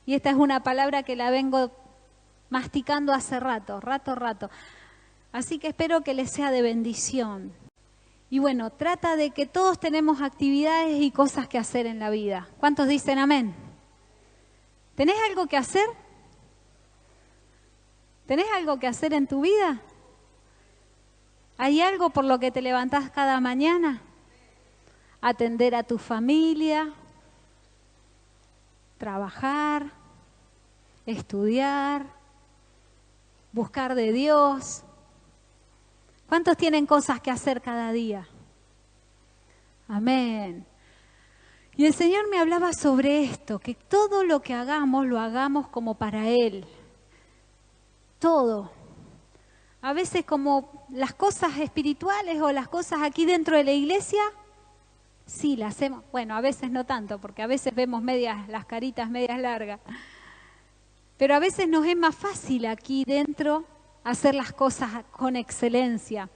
Y esta es una palabra que la vengo masticando hace rato. Así que espero que les sea de bendición. Y bueno, trata de que todos tenemos actividades y cosas que hacer en la vida. ¿Cuántos dicen amén? ¿Tenés algo que hacer? ¿Tenés algo que hacer en tu vida? ¿Hay algo por lo que te levantás cada mañana? Atender a tu familia, trabajar, estudiar, buscar de Dios. ¿Cuántos tienen cosas que hacer cada día? Amén. Y el Señor me hablaba sobre esto, que todo lo que hagamos, lo hagamos como para Él. Todo. A veces como las cosas espirituales o las cosas aquí dentro de la iglesia, sí, las hacemos. Bueno, a veces no tanto, porque a veces vemos las caritas medias largas. Pero a veces nos es más fácil aquí dentro hacer las cosas con excelencia.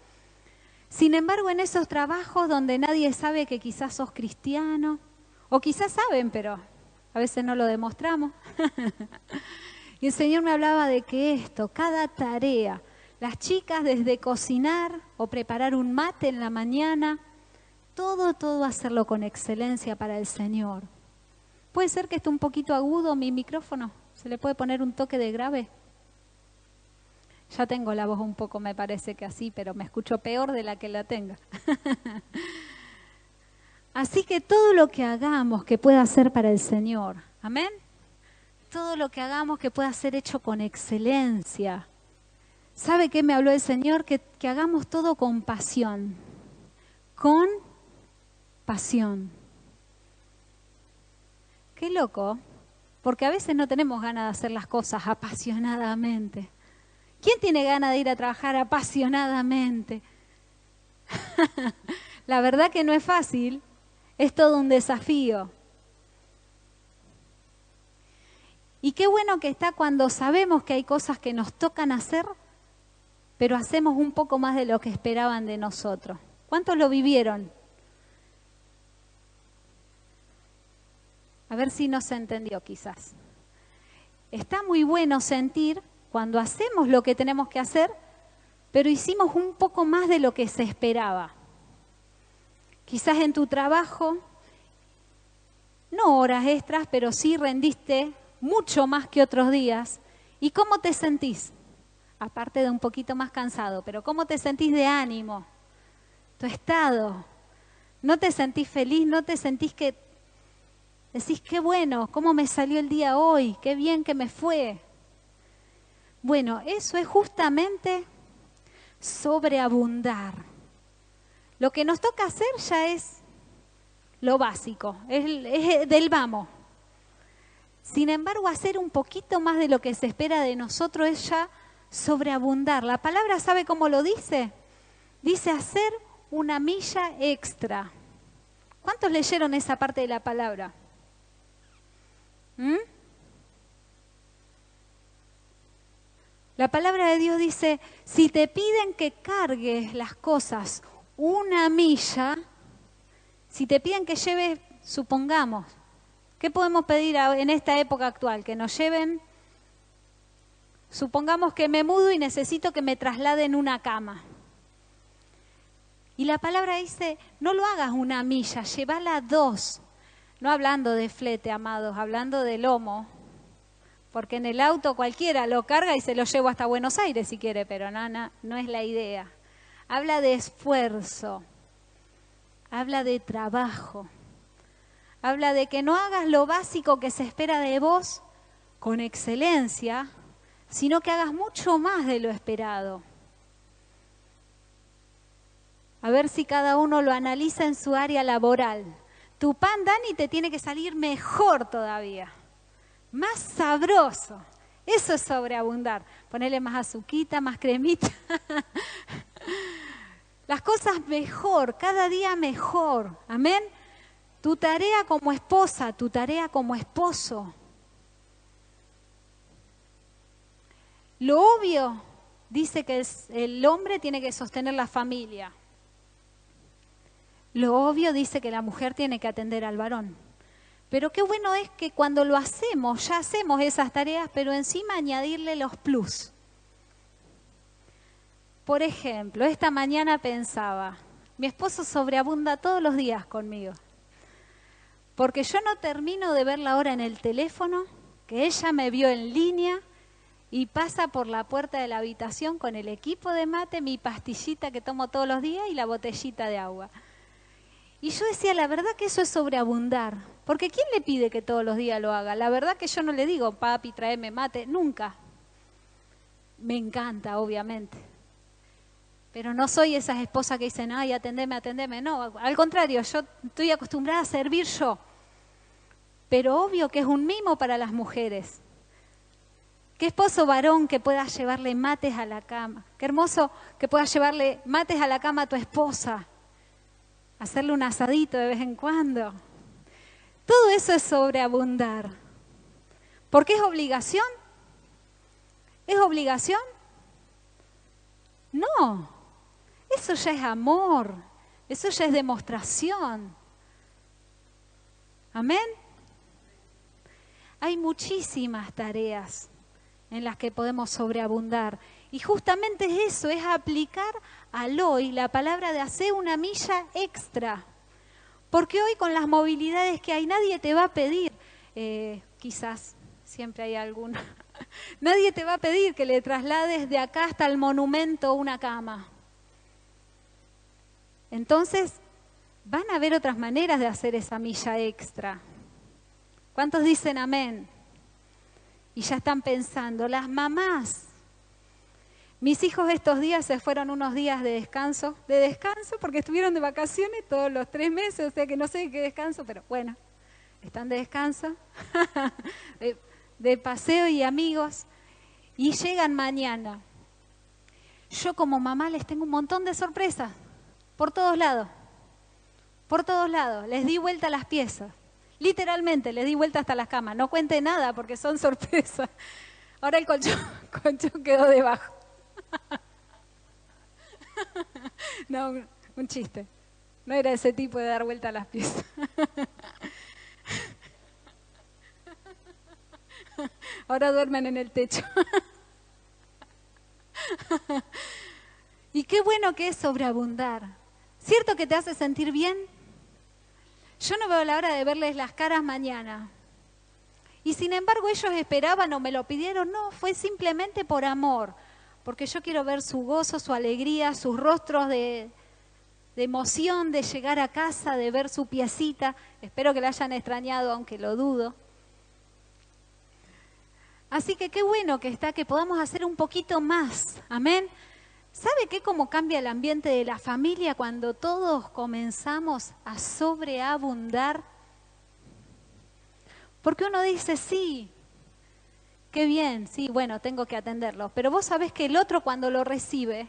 Sin embargo, en esos trabajos donde nadie sabe que quizás sos cristiano, o quizás saben, pero a veces no lo demostramos. Y el Señor me hablaba de que cada tarea, las chicas desde cocinar o preparar un mate en la mañana, todo hacerlo con excelencia para el Señor. ¿Puede ser que esté un poquito agudo mi micrófono? ¿Se le puede poner un toque de grave? Ya tengo la voz un poco, me parece que así, pero me escucho peor de la que la tenga. Así que todo lo que hagamos que pueda ser para el Señor, ¿amén? Todo lo que hagamos que pueda ser hecho con excelencia. ¿Sabe qué me habló el Señor? Que hagamos todo con pasión. Con pasión. Qué loco, porque a veces no tenemos ganas de hacer las cosas apasionadamente. ¿Quién tiene ganas de ir a trabajar apasionadamente? La verdad que no es fácil, es todo un desafío. Y qué bueno que está cuando sabemos que hay cosas que nos tocan hacer, pero hacemos un poco más de lo que esperaban de nosotros. ¿Cuántos lo vivieron? A ver si no se entendió quizás. Está muy bueno sentir cuando hacemos lo que tenemos que hacer, pero hicimos un poco más de lo que se esperaba. Quizás en tu trabajo, no horas extras, pero sí rendiste mucho más que otros días. ¿Y cómo te sentís? Aparte de un poquito más cansado, pero ¿cómo te sentís de ánimo? Tu estado. ¿No te sentís feliz? ¿No te sentís que decís, qué bueno, cómo me salió el día hoy, qué bien que me fue? Bueno, eso es justamente sobreabundar. Lo que nos toca hacer ya es lo básico, es del vamos. Sin embargo, hacer un poquito más de lo que se espera de nosotros es ya sobreabundar. La palabra, ¿sabe cómo lo dice? Dice hacer una milla extra. ¿Cuántos leyeron esa parte de la palabra? La palabra de Dios dice, si te piden que cargues las cosas una milla, si te piden que lleves, supongamos, ¿qué podemos pedir en esta época actual? Que nos lleven, supongamos que me mudo y necesito que me trasladen una cama. Y la palabra dice, no lo hagas una milla, llévala 2. No hablando de flete, amados, hablando de lomo. Porque en el auto cualquiera lo carga y se lo llevo hasta Buenos Aires si quiere, pero no es la idea. Habla de esfuerzo, habla de trabajo, habla de que no hagas lo básico que se espera de vos con excelencia, sino que hagas mucho más de lo esperado. A ver si cada uno lo analiza en su área laboral. Tu pan, Dani, te tiene que salir mejor todavía. Más sabroso. Eso es sobreabundar. Ponerle más azuquita, más cremita. Las cosas mejor, cada día mejor. Amén. Tu tarea como esposa, tu tarea como esposo. Lo obvio dice que el hombre tiene que sostener la familia. Lo obvio dice que la mujer tiene que atender al varón. Pero qué bueno es que cuando lo hacemos, ya hacemos esas tareas, pero encima añadirle los plus. Por ejemplo, esta mañana pensaba, mi esposo sobreabunda todos los días conmigo, porque yo no termino de ver la hora en el teléfono, que ella me vio en línea y pasa por la puerta de la habitación con el equipo de mate, mi pastillita que tomo todos los días y la botellita de agua. Y yo decía, la verdad que eso es sobreabundar, porque ¿quién le pide que todos los días lo haga? La verdad que yo no le digo, papi, tráeme mate, nunca. Me encanta, obviamente. Pero no soy esas esposas que dicen, ay, atendeme. No, al contrario, yo estoy acostumbrada a servir yo. Pero obvio que es un mimo para las mujeres. Qué esposo varón que pueda llevarle mates a la cama. Qué hermoso que puedas llevarle mates a la cama a tu esposa. Hacerle un asadito de vez en cuando. Todo eso es sobreabundar. ¿Por qué es obligación? ¿Es obligación? No. Eso ya es amor. Eso ya es demostración. Amén. Hay muchísimas tareas en las que podemos sobreabundar. Y justamente es eso, es aplicar al hoy la palabra de hacer una milla extra. Porque hoy con las movilidades que hay, nadie te va a pedir, quizás siempre hay alguna, nadie te va a pedir que le traslades de acá hasta el monumento una cama. Entonces, van a haber otras maneras de hacer esa milla extra. ¿Cuántos dicen amén? Y ya están pensando, las mamás. Mis hijos estos días se fueron unos días de descanso porque estuvieron de vacaciones todos los 3 meses, o sea que no sé qué descanso, pero bueno, están de descanso, de paseo y amigos, y llegan mañana. Yo como mamá les tengo un montón de sorpresas, por todos lados, les di vuelta a las piezas. Literalmente, les di vuelta hasta las camas. No cuente nada porque son sorpresas. Ahora el colchón quedó debajo. No, un chiste. No era ese tipo de dar vuelta a las piezas. Ahora duermen en el techo. Y qué bueno que es sobreabundar. ¿Cierto que te hace sentir bien? Yo no veo la hora de verles las caras mañana. Y sin embargo ellos esperaban o me lo pidieron. No, fue simplemente por amor. Porque yo quiero ver su gozo, su alegría, sus rostros de emoción de llegar a casa, de ver su piecita. Espero que la hayan extrañado, aunque lo dudo. Así que qué bueno que está, que podamos hacer un poquito más. Amén. ¿Sabe qué? Cómo cambia el ambiente de la familia cuando todos comenzamos a sobreabundar. Porque uno dice, sí, qué bien, sí, bueno, tengo que atenderlo. Pero vos sabés que el otro cuando lo recibe,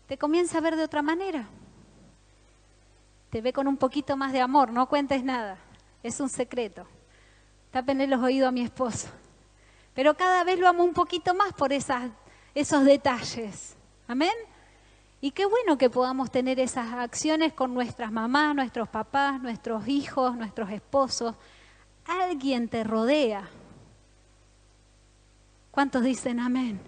te comienza a ver de otra manera. Te ve con un poquito más de amor, no cuentes nada. Es un secreto. Tápenle los oídos a mi esposo. Pero cada vez lo amo un poquito más por esos detalles. Amén. Y qué bueno que podamos tener esas acciones con nuestras mamás, nuestros papás, nuestros hijos, nuestros esposos. Alguien te rodea. ¿Cuántos dicen amén?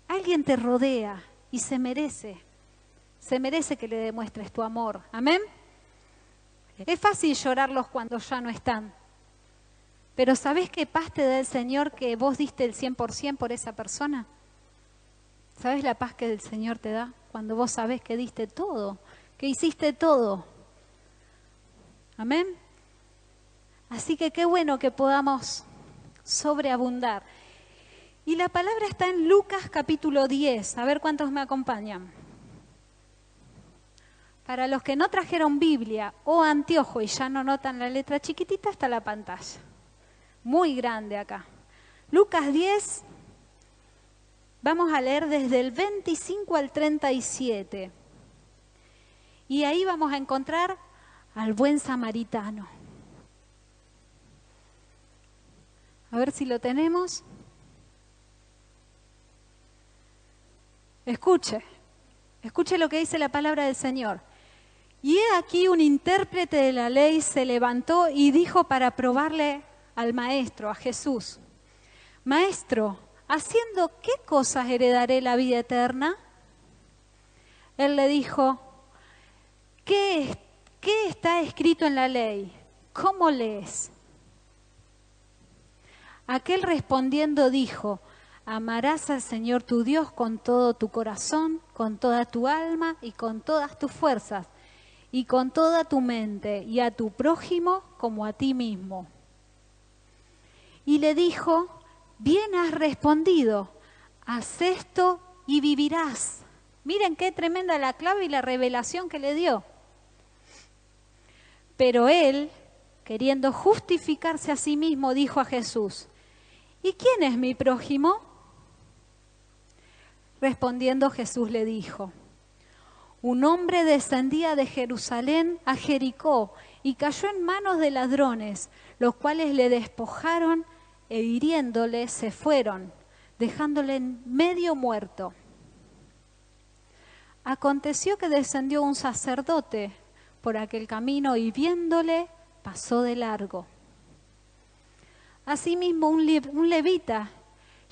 Alguien te rodea y se merece que le demuestres tu amor. Amén. Es fácil llorarlos cuando ya no están. Pero ¿sabés qué paz te da el Señor que vos diste el 100% por esa persona? ¿Sabés la paz que el Señor te da cuando vos sabés que diste todo, que hiciste todo? Amén. Así que qué bueno que podamos sobreabundar. Y la palabra está en Lucas capítulo 10. A ver cuántos me acompañan. Para los que no trajeron Biblia o anteojo y ya no notan la letra chiquitita, está la pantalla. Muy grande acá. Lucas 10, vamos a leer desde el 25 al 37. Y ahí vamos a encontrar al buen samaritano. A ver si lo tenemos. Escuche lo que dice la palabra del Señor. Y he aquí un intérprete de la ley se levantó y dijo para probarle al maestro, a Jesús: Maestro, ¿haciendo qué cosas heredaré la vida eterna? Él le dijo: ¿Qué está escrito en la ley? ¿Cómo lees? Aquel respondiendo dijo: Amarás al Señor tu Dios con todo tu corazón, con toda tu alma y con todas tus fuerzas, y con toda tu mente, y a tu prójimo como a ti mismo. Y le dijo: Bien has respondido, haz esto y vivirás. Miren qué tremenda la clave y la revelación que le dio. Pero él, queriendo justificarse a sí mismo, dijo a Jesús: ¿Y quién es mi prójimo? Respondiendo Jesús le dijo: Un hombre descendía de Jerusalén a Jericó y cayó en manos de ladrones, los cuales le despojaron e hiriéndole se fueron, dejándole medio muerto. Aconteció que descendió un sacerdote por aquel camino y viéndole pasó de largo. Asimismo un levita,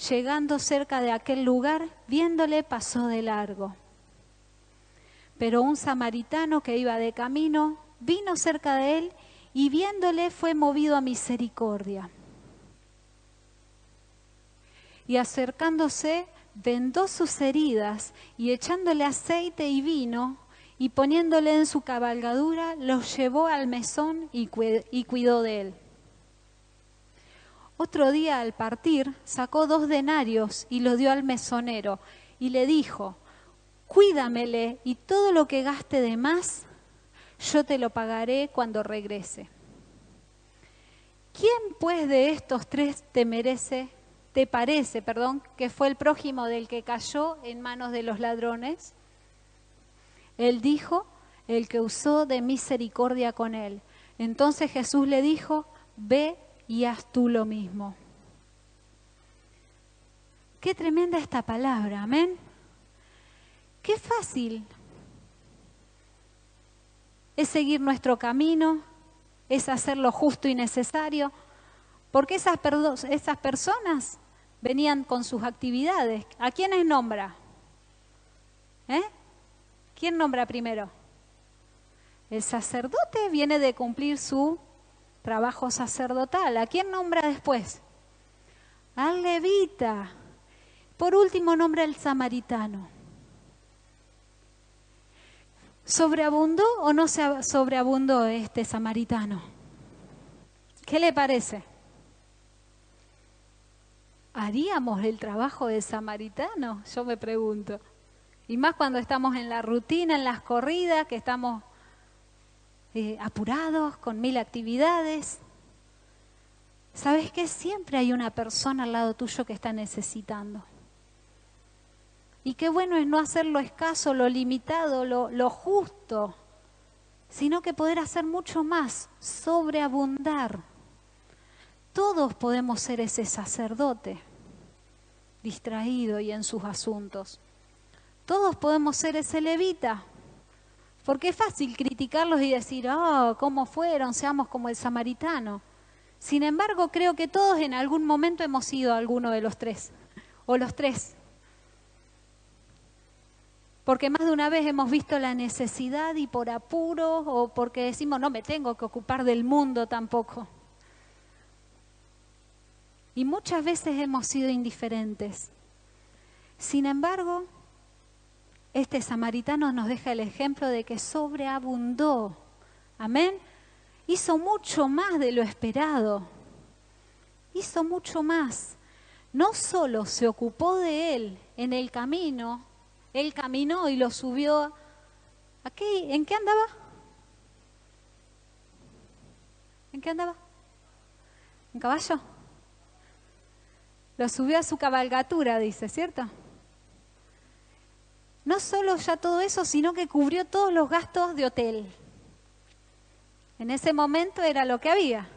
llegando cerca de aquel lugar, viéndole pasó de largo. Pero un samaritano que iba de camino vino cerca de él y viéndole fue movido a misericordia. Y acercándose, vendó sus heridas y echándole aceite y vino y poniéndole en su cabalgadura, los llevó al mesón y cuidó de él. Otro día al partir sacó 2 denarios y los dio al mesonero y le dijo: Cuídamele y todo lo que gaste de más, yo te lo pagaré cuando regrese. ¿Quién pues de estos 3 te parece, que fue el prójimo del que cayó en manos de los ladrones? Él dijo: el que usó de misericordia con él. Entonces Jesús le dijo: ve y haz tú lo mismo. Qué tremenda esta palabra, amén. Qué fácil es seguir nuestro camino, es hacer lo justo y necesario, porque esas personas venían con sus actividades. ¿A quiénes nombra? ¿Quién nombra primero? El sacerdote viene de cumplir su trabajo sacerdotal. ¿A quién nombra después? Al levita. Por último nombra al samaritano. ¿Sobreabundó o no se sobreabundó este samaritano? ¿Qué le parece? ¿Haríamos el trabajo del samaritano? Yo me pregunto. Y más cuando estamos en la rutina, en las corridas, que estamos apurados, con 1000 actividades. ¿Sabes qué? Siempre hay una persona al lado tuyo que está necesitando. Y qué bueno es no hacer lo escaso, lo limitado, lo justo, sino que poder hacer mucho más, sobreabundar. Todos podemos ser ese sacerdote, distraído y en sus asuntos. Todos podemos ser ese levita, porque es fácil criticarlos y decir: oh, ¿cómo fueron? Seamos como el samaritano. Sin embargo, creo que todos en algún momento hemos sido alguno de los 3, o los 3. Porque más de una vez hemos visto la necesidad y por apuro, o porque decimos: no me tengo que ocupar del mundo tampoco. Y muchas veces hemos sido indiferentes. Sin embargo, este samaritano nos deja el ejemplo de que sobreabundó. Amén. Hizo mucho más de lo esperado. Hizo mucho más. No solo se ocupó de él en el camino, él caminó y lo subió. ¿En qué andaba? ¿En qué andaba? ¿En caballo? Lo subió a su cabalgatura, dice, ¿cierto? No solo ya todo eso, sino que cubrió todos los gastos de hotel. En ese momento era lo que había.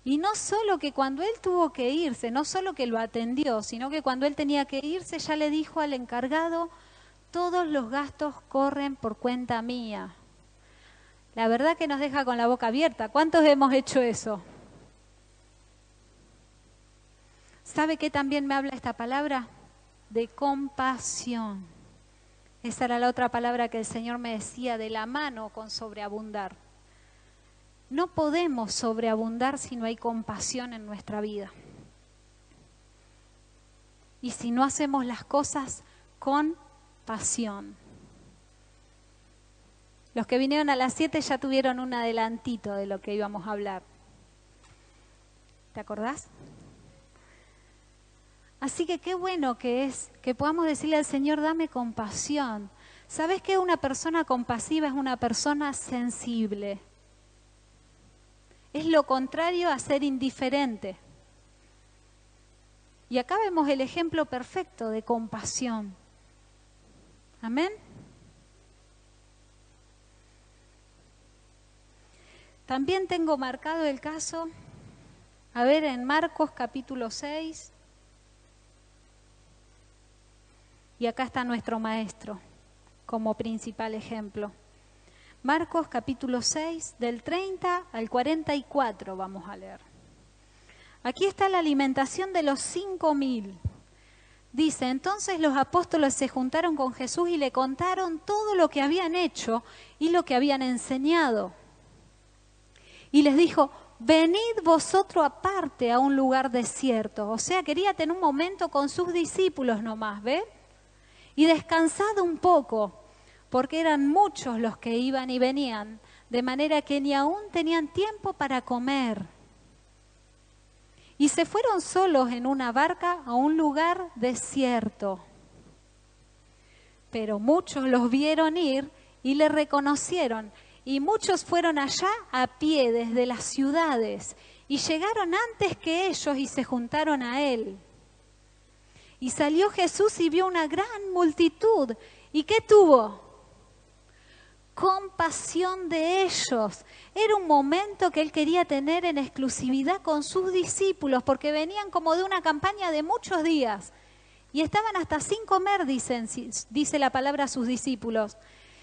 Y no solo que cuando él tuvo que irse, no solo que lo atendió, sino que cuando él tenía que irse ya le dijo al encargado: todos los gastos corren por cuenta mía. La verdad que nos deja con la boca abierta. ¿Cuántos hemos hecho eso? ¿Sabe qué también me habla esta palabra? De compasión. Esa era la otra palabra que el Señor me decía, de la mano con sobreabundar. No podemos sobreabundar si no hay compasión en nuestra vida. Y si no hacemos las cosas con pasión. Los que vinieron a las 7 ya tuvieron un adelantito de lo que íbamos a hablar. ¿Te acordás? Así que qué bueno que es que podamos decirle al Señor, dame compasión. ¿Sabes qué? Una persona compasiva es una persona sensible. Es lo contrario a ser indiferente. Y acá vemos el ejemplo perfecto de compasión. Amén. También tengo marcado el caso, a ver, en Marcos capítulo 6. Y acá está nuestro maestro como principal ejemplo. Marcos capítulo 6, del 30 al 44 vamos a leer. Aquí está la alimentación de los 5.000. Dice, entonces los apóstoles se juntaron con Jesús y le contaron todo lo que habían hecho y lo que habían enseñado. Y les dijo, venid vosotros aparte a un lugar desierto. O sea, quería tener un momento con sus discípulos nomás, ¿ves? Y descansad un poco, porque eran muchos los que iban y venían, de manera que ni aún tenían tiempo para comer. Y se fueron solos en una barca a un lugar desierto. Pero muchos los vieron ir y le reconocieron, y muchos fueron allá a pie desde las ciudades, y llegaron antes que ellos y se juntaron a él. Y salió Jesús y vio una gran multitud. ¿Y qué tuvo? Compasión de ellos. Era un momento que él quería tener en exclusividad con sus discípulos, porque venían como de una campaña de muchos días. Y estaban hasta sin comer, dice la palabra a sus discípulos.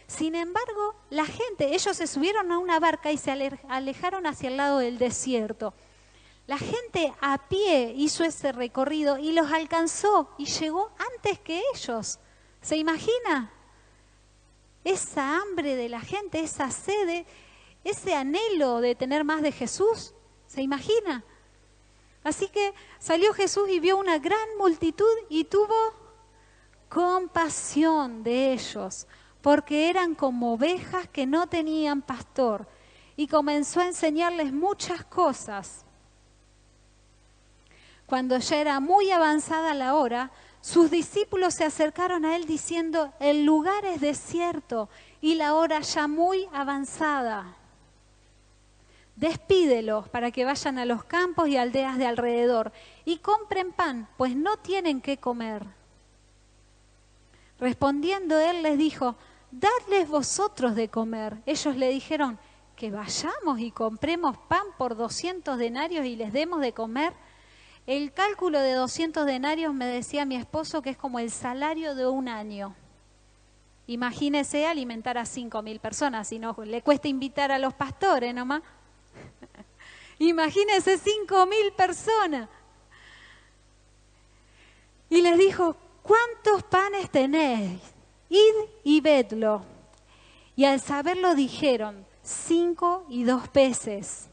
Sin embargo, la gente, ellos se subieron a una barca y se alejaron hacia el lado del desierto. La gente a pie hizo ese recorrido y los alcanzó y llegó antes que ellos. ¿Se imagina? Esa hambre de la gente, esa sed, ese anhelo de tener más de Jesús. ¿Se imagina? Así que salió Jesús y vio una gran multitud y tuvo compasión de ellos, porque eran como ovejas que no tenían pastor, y comenzó a enseñarles muchas cosas. Cuando ya era muy avanzada la hora, sus discípulos se acercaron a él diciendo, el lugar es desierto y la hora ya muy avanzada. Despídelos para que vayan a los campos y aldeas de alrededor y compren pan, pues no tienen qué comer. Respondiendo él les dijo, dadles vosotros de comer. Ellos le dijeron, que vayamos y compremos pan por 200 denarios y les demos de comer. El cálculo de 200 denarios, me decía mi esposo, que es como el salario de un año. Imagínese alimentar a 5.000 personas, si no le cuesta invitar a los pastores nomás. Imagínese 5.000 personas. Y les dijo, ¿cuántos panes tenéis? Id y vedlo. Y al saberlo dijeron, 5 y 2 peces.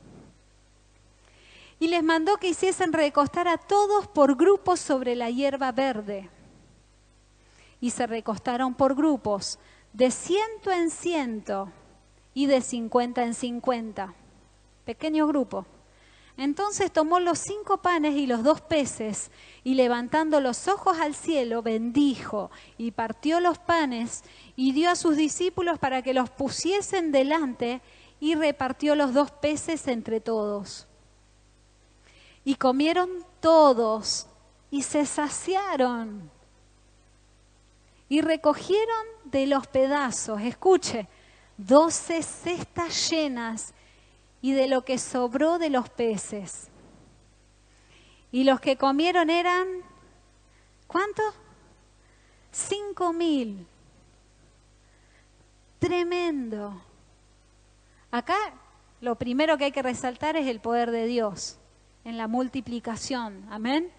Y les mandó que hiciesen recostar a todos por grupos sobre la hierba verde. Y se recostaron por grupos, de 100 en 100 y de 50 en 50. Pequeño grupo. Entonces tomó los 5 panes y los 2 peces, y levantando los ojos al cielo, bendijo, y partió los panes, y dio a sus discípulos para que los pusiesen delante, y repartió los 2 peces entre todos. Y comieron todos y se saciaron. Y recogieron de los pedazos, escuche, 12 cestas llenas y de lo que sobró de los peces. Y los que comieron eran, ¿cuántos? 5.000. Tremendo. Acá lo primero que hay que resaltar es el poder de Dios en la multiplicación. Amén.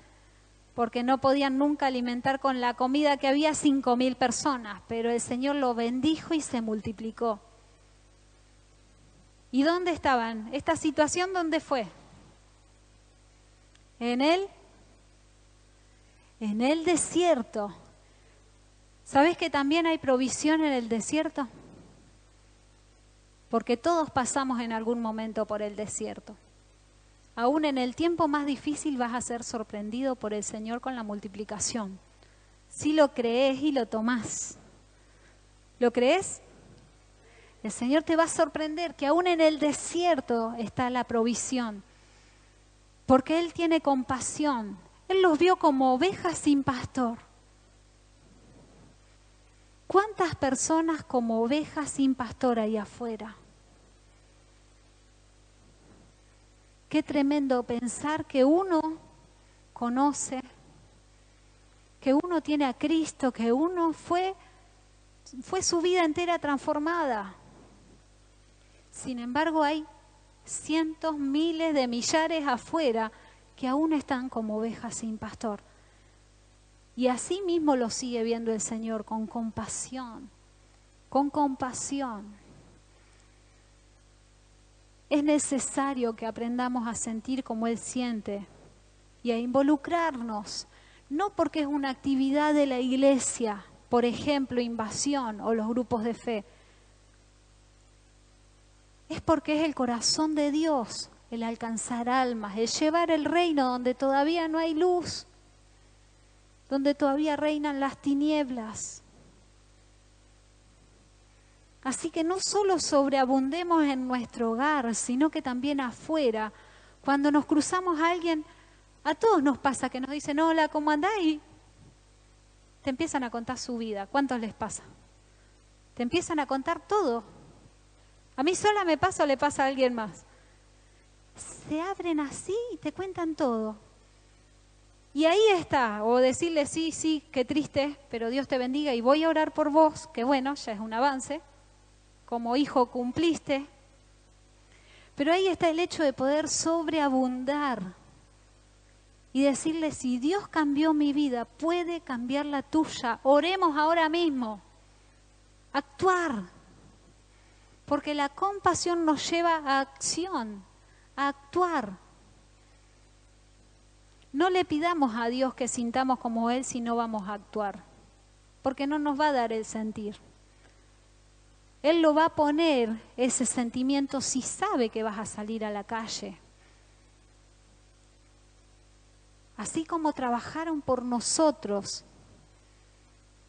Porque no podían nunca alimentar con la comida que había 5.000 personas, pero el Señor lo bendijo y se multiplicó. ¿Y dónde estaban? ¿Esta situación dónde fue? En el desierto. ¿Sabes que también hay provisión en el desierto? Porque todos pasamos en algún momento por el desierto. Aún en el tiempo más difícil vas a ser sorprendido por el Señor con la multiplicación. Si lo crees y lo tomás. ¿Lo crees? El Señor te va a sorprender que aún en el desierto está la provisión. Porque Él tiene compasión. Él los vio como ovejas sin pastor. ¿Cuántas personas como ovejas sin pastor ahí afuera? Qué tremendo pensar que uno conoce, que uno tiene a Cristo, que uno fue su vida entera transformada. Sin embargo, hay cientos, miles de millares afuera que aún están como ovejas sin pastor. Y así mismo lo sigue viendo el Señor, con compasión, con compasión. Es necesario que aprendamos a sentir como Él siente y a involucrarnos, no porque es una actividad de la iglesia, por ejemplo, invasión o los grupos de fe. Es porque es el corazón de Dios, el alcanzar almas, el llevar el reino donde todavía no hay luz, donde todavía reinan las tinieblas. Así que no solo sobreabundemos en nuestro hogar, sino que también afuera. Cuando nos cruzamos a alguien, a todos nos pasa que nos dicen, hola, ¿cómo andás? Y te empiezan a contar su vida. ¿Cuántos les pasa? Te empiezan a contar todo. A mí sola me pasa o le pasa a alguien más. Se abren así y te cuentan todo. Y ahí está, o decirle sí, qué triste, pero Dios te bendiga y voy a orar por vos, que bueno, ya es un avance. Como hijo cumpliste. Pero ahí está el hecho de poder sobreabundar y decirle, si Dios cambió mi vida, puede cambiar la tuya. Oremos ahora mismo. Actuar. Porque la compasión nos lleva a acción, a actuar. No le pidamos a Dios que sintamos como Él si no vamos a actuar. Porque no nos va a dar el sentir. Él lo va a poner, ese sentimiento, si sabe que vas a salir a la calle. Así como trabajaron por nosotros,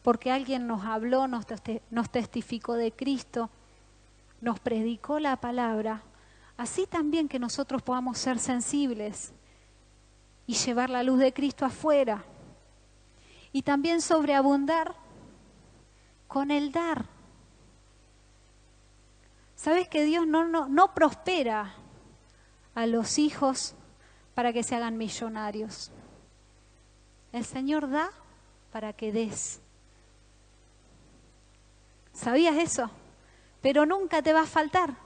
porque alguien nos habló, nos testificó de Cristo, nos predicó la palabra, así también que nosotros podamos ser sensibles y llevar la luz de Cristo afuera. Y también sobreabundar con el dar. ¿Sabes que Dios no prospera a los hijos para que se hagan millonarios? El Señor da para que des. ¿Sabías eso? Pero nunca te va a faltar,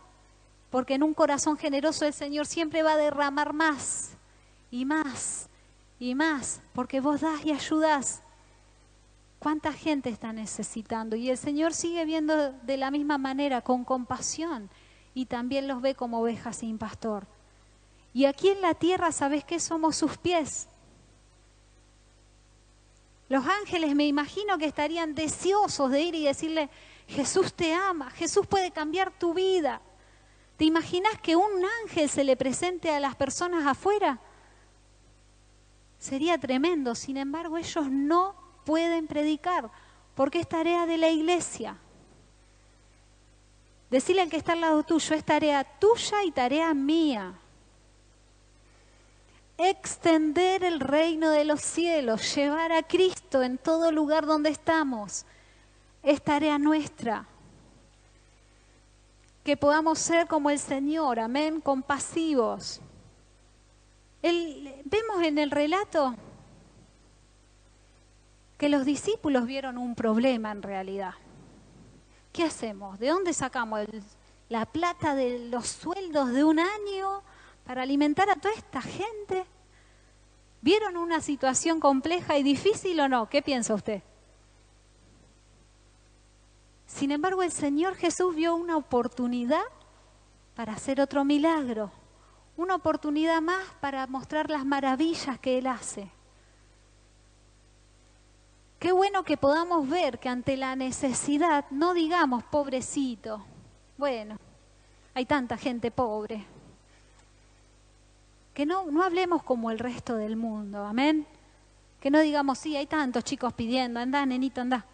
porque en un corazón generoso el Señor siempre va a derramar más y más y más, porque vos das y ayudás. ¿Cuánta gente está necesitando? Y el Señor sigue viendo de la misma manera, con compasión, y también los ve como ovejas sin pastor. Y aquí en la tierra, ¿sabes qué? Somos sus pies. Los ángeles me imagino que estarían deseosos de ir y decirle, Jesús te ama, Jesús puede cambiar tu vida. ¿Te imaginas que un ángel se le presente a las personas afuera? Sería tremendo. Sin embargo, ellos no pueden predicar, porque es tarea de la iglesia. Decirle al que está al lado tuyo, es tarea tuya y tarea mía. Extender el reino de los cielos, llevar a Cristo en todo lugar donde estamos, es tarea nuestra. Que podamos ser como el Señor, amén, compasivos. Vemos en el relato que los discípulos vieron un problema en realidad. ¿qué hacemos? ¿De dónde sacamos la plata de los sueldos de un año para alimentar a toda esta gente? ¿Vieron una situación compleja y difícil o no? ¿Qué piensa usted? Sin embargo, el Señor Jesús vio una oportunidad para hacer otro milagro, una oportunidad más para mostrar las maravillas que Él hace. Qué bueno que podamos ver que ante la necesidad no digamos pobrecito, bueno, hay tanta gente pobre. Que no hablemos como el resto del mundo, amén. Que no digamos, sí, hay tantos chicos pidiendo, anda, nenito, anda.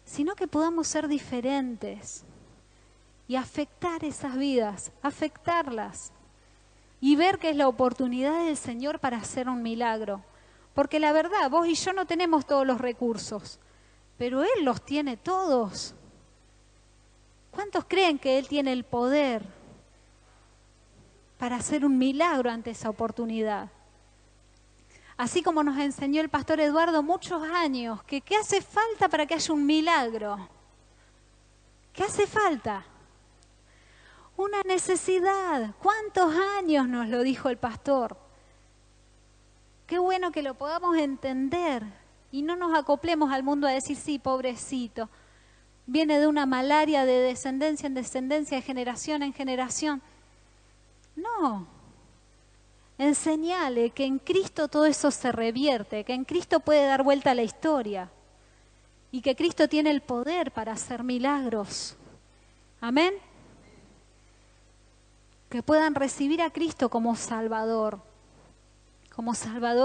Sino que podamos ser diferentes y afectar esas vidas, afectarlas. Y ver que es la oportunidad del Señor para hacer un milagro. Porque la verdad, vos y yo no tenemos todos los recursos, pero Él los tiene todos. ¿Cuántos creen que Él tiene el poder para hacer un milagro ante esa oportunidad? Así como nos enseñó el pastor Eduardo muchos años, que ¿qué hace falta para que haya un milagro? ¿Qué hace falta? Una necesidad. ¿Cuántos años nos lo dijo el pastor? Qué bueno que lo podamos entender y no nos acoplemos al mundo a decir, sí, pobrecito, viene de una malaria de descendencia en descendencia, de generación en generación. No, enseñale que en Cristo todo eso se revierte, que en Cristo puede dar vuelta a la historia y que Cristo tiene el poder para hacer milagros. Amén. Que puedan recibir a Cristo como Salvador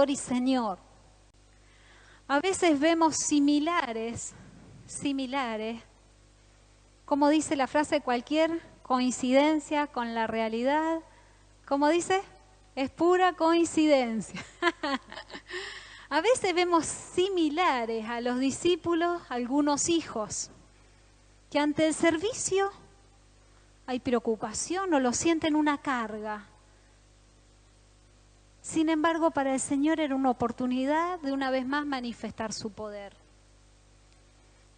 y Señor. A veces vemos similares, como dice la frase, cualquier coincidencia con la realidad, ¿cómo dice? Es pura coincidencia. A veces vemos similares a los discípulos, algunos hijos, que ante el servicio hay preocupación o lo sienten una carga. Sin embargo, para el Señor era una oportunidad de una vez más manifestar su poder.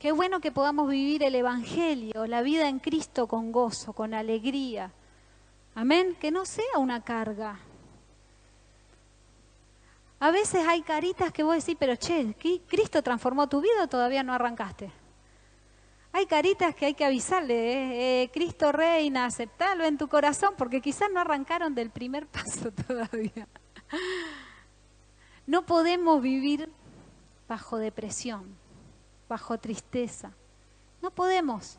Qué bueno que podamos vivir el Evangelio, la vida en Cristo con gozo, con alegría. Amén, que no sea una carga. A veces hay caritas que vos decís, pero che, ¿Cristo transformó tu vida o todavía no arrancaste? Hay caritas que hay que avisarle, Cristo reina, aceptalo en tu corazón, porque quizás no arrancaron del primer paso todavía. No podemos vivir bajo depresión, bajo tristeza. No podemos.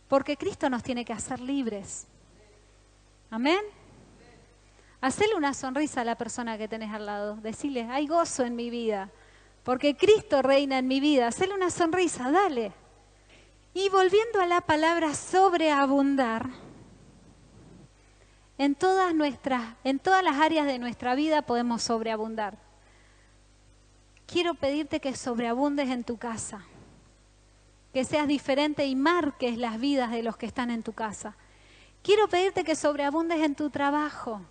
Porque Cristo nos tiene que hacer libres. Amén. Hacele una sonrisa a la persona que tenés al lado. Decile, hay gozo en mi vida. Porque Cristo reina en mi vida. Hacele una sonrisa, dale. Y volviendo a la palabra sobreabundar, en todas las áreas de nuestra vida podemos sobreabundar. Quiero pedirte que sobreabundes en tu casa, que seas diferente y marques las vidas de los que están en tu casa. Quiero pedirte que sobreabundes en tu trabajo,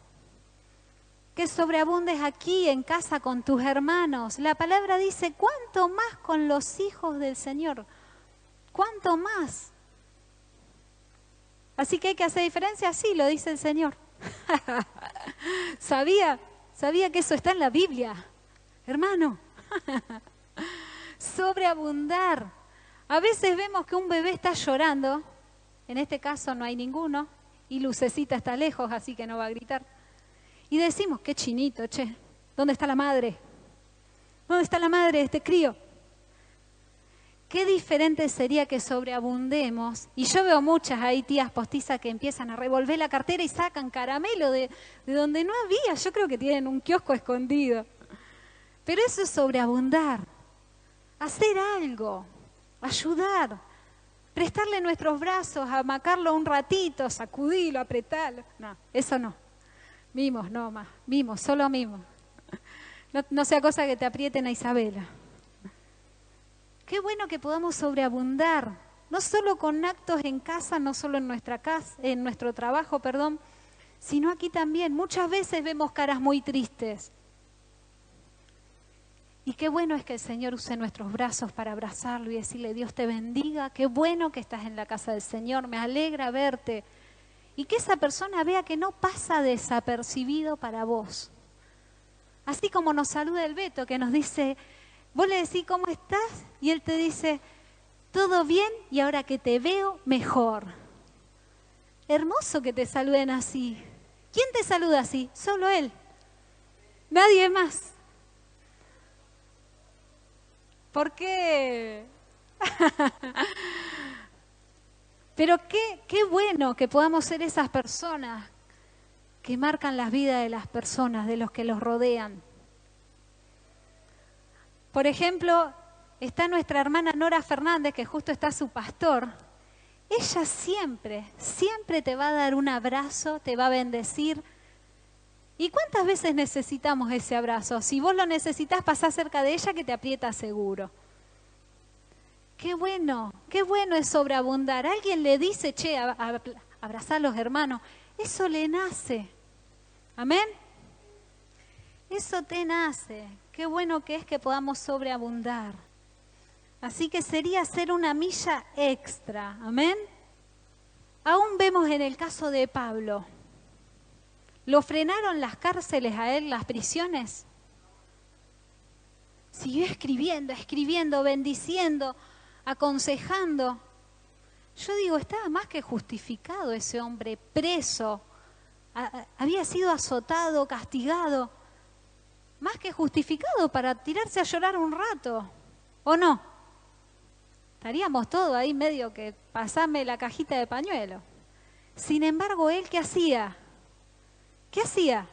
que sobreabundes aquí en casa con tus hermanos. La palabra dice, ¿cuánto más con los hijos del Señor? ¿Cuánto más? Así que hay que hacer diferencia, sí, lo dice el Señor. Sabía que eso está en la Biblia, hermano. Sobreabundar. A veces vemos que un bebé está llorando, en este caso no hay ninguno, y Lucecita está lejos, así que no va a gritar. Y decimos, qué chinito, che, ¿dónde está la madre? ¿Dónde está la madre de este crío? Qué diferente sería que sobreabundemos. Y yo veo muchas ahí tías postizas que empiezan a revolver la cartera y sacan caramelo de donde no había. Yo creo que tienen un kiosco escondido. Pero eso es sobreabundar. Hacer algo, ayudar, prestarle nuestros brazos, amacarlo un ratito, sacudirlo, apretarlo. No, eso no. Mimos, no más. Mimos, solo mimos. No sea cosa que te aprieten a Isabela. Qué bueno que podamos sobreabundar, no solo con actos en casa, no solo en nuestra casa, en nuestro trabajo, sino aquí también. Muchas veces vemos caras muy tristes. Y qué bueno es que el Señor use nuestros brazos para abrazarlo y decirle, Dios te bendiga, qué bueno que estás en la casa del Señor, me alegra verte. Y que esa persona vea que no pasa desapercibido para vos. Así como nos saluda el Beto, que nos dice, vos le decís ¿cómo estás? Y él te dice, todo bien y ahora que te veo, mejor. Hermoso que te saluden así. ¿Quién te saluda así? Solo él. Nadie más. ¿Por qué? Pero qué bueno que podamos ser esas personas que marcan las vidas de las personas, de los que los rodean. Por ejemplo, está nuestra hermana Nora Fernández, que justo está su pastor. Ella siempre te va a dar un abrazo, te va a bendecir. ¿Y cuántas veces necesitamos ese abrazo? Si vos lo necesitas, pasá cerca de ella que te aprieta seguro. Qué bueno es sobreabundar. Alguien le dice, che, abrazá a los hermanos. Eso le nace. ¿Amén? Eso te nace. Qué bueno que es que podamos sobreabundar. Así que sería hacer una milla extra. ¿Amén? Aún vemos en el caso de Pablo. ¿Lo frenaron las cárceles a él, las prisiones? Siguió escribiendo, bendiciendo, aconsejando. Yo digo, estaba más que justificado ese hombre preso. Había sido azotado, castigado. Más que justificado para tirarse a llorar un rato. ¿O no? Estaríamos todos ahí medio que pasame la cajita de pañuelo. Sin embargo, ¿él qué hacía? ¿Qué hacía?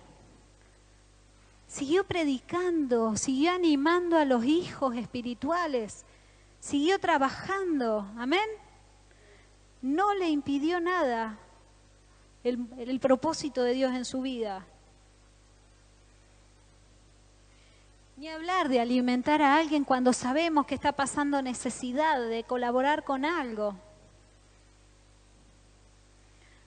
Siguió predicando, siguió animando a los hijos espirituales, siguió trabajando, amén. No le impidió nada el propósito de Dios en su vida. Ni hablar de alimentar a alguien cuando sabemos que está pasando necesidad, de colaborar con algo.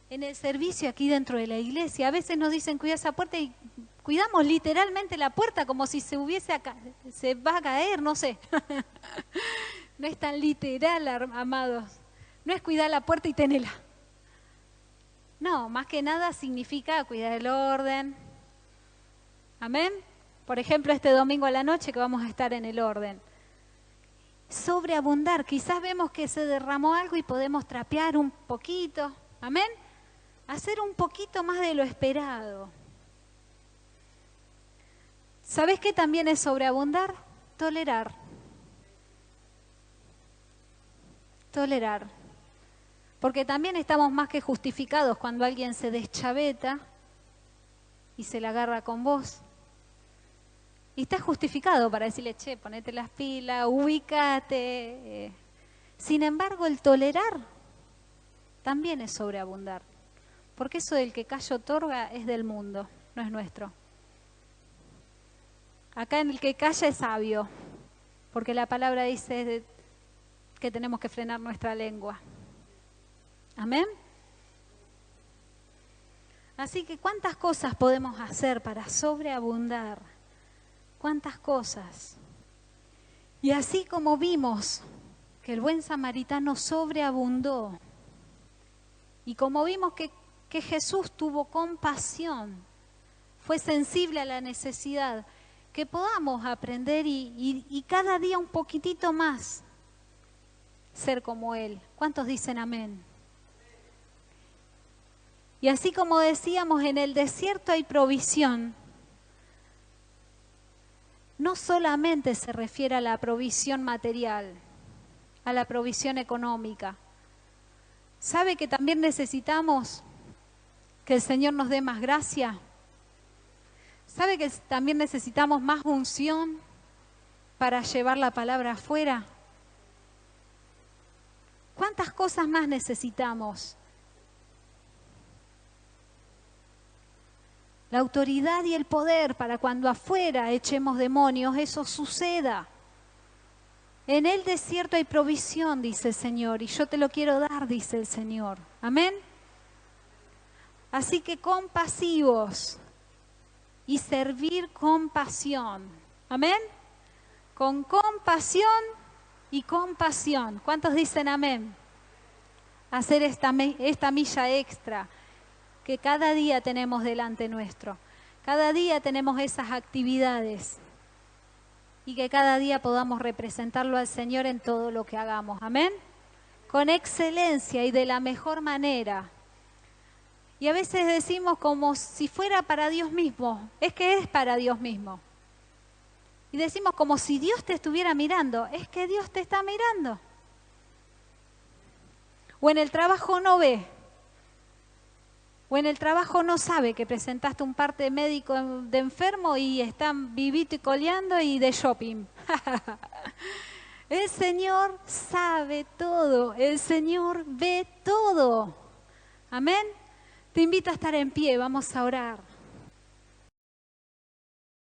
En el servicio aquí dentro de la iglesia, a veces nos dicen cuida esa puerta y cuidamos literalmente la puerta como si se va a caer, no sé. No es tan literal, amados. No es cuidar la puerta y tenerla. No, más que nada significa cuidar el orden. Amén. Por ejemplo, este domingo a la noche que vamos a estar en el orden. Sobreabundar, quizás vemos que se derramó algo y podemos trapear un poquito. Amén. Hacer un poquito más de lo esperado. ¿Sabes qué también es sobreabundar? Tolerar. Tolerar. Porque también estamos más que justificados cuando alguien se deschaveta y se la agarra con vos. Y estás justificado para decirle, che, ponete las pilas, ubícate. Sin embargo, el tolerar también es sobreabundar. Porque eso del que callo otorga es del mundo, no es nuestro. Acá en el que calla es sabio, porque la palabra dice que tenemos que frenar nuestra lengua. Amén. Así que ¿cuántas cosas podemos hacer para sobreabundar? ¿Cuántas cosas? Y así como vimos que el buen samaritano sobreabundó, y como vimos que Jesús tuvo compasión, fue sensible a la necesidad, que podamos aprender y cada día un poquitito más ser como Él. ¿Cuántos dicen amén? Y así como decíamos, en el desierto hay provisión. No solamente se refiere a la provisión material, a la provisión económica. ¿Sabe que también necesitamos que el Señor nos dé más gracia? ¿Sabe que también necesitamos más unción para llevar la palabra afuera? ¿Cuántas cosas más necesitamos? La autoridad y el poder para cuando afuera echemos demonios, eso suceda. En el desierto hay provisión, dice el Señor, y yo te lo quiero dar, dice el Señor. Amén. Así que compasivos y servir con pasión. Amén. con compasión y compasión. ¿Cuántos dicen amén? Hacer esta milla extra que cada día tenemos delante nuestro. Cada día tenemos esas actividades y que cada día podamos representarlo al Señor en todo lo que hagamos. Amén. Con excelencia y de la mejor manera. Y a veces decimos como si fuera para Dios mismo. Es que es para Dios mismo. Y decimos como si Dios te estuviera mirando. Es que Dios te está mirando. O en el trabajo no ve. O en el trabajo no sabe que presentaste un parte médico de enfermo y están vivito y coleando y de shopping. El Señor sabe todo. El Señor ve todo. Amén. Te invito a estar en pie. Vamos a orar.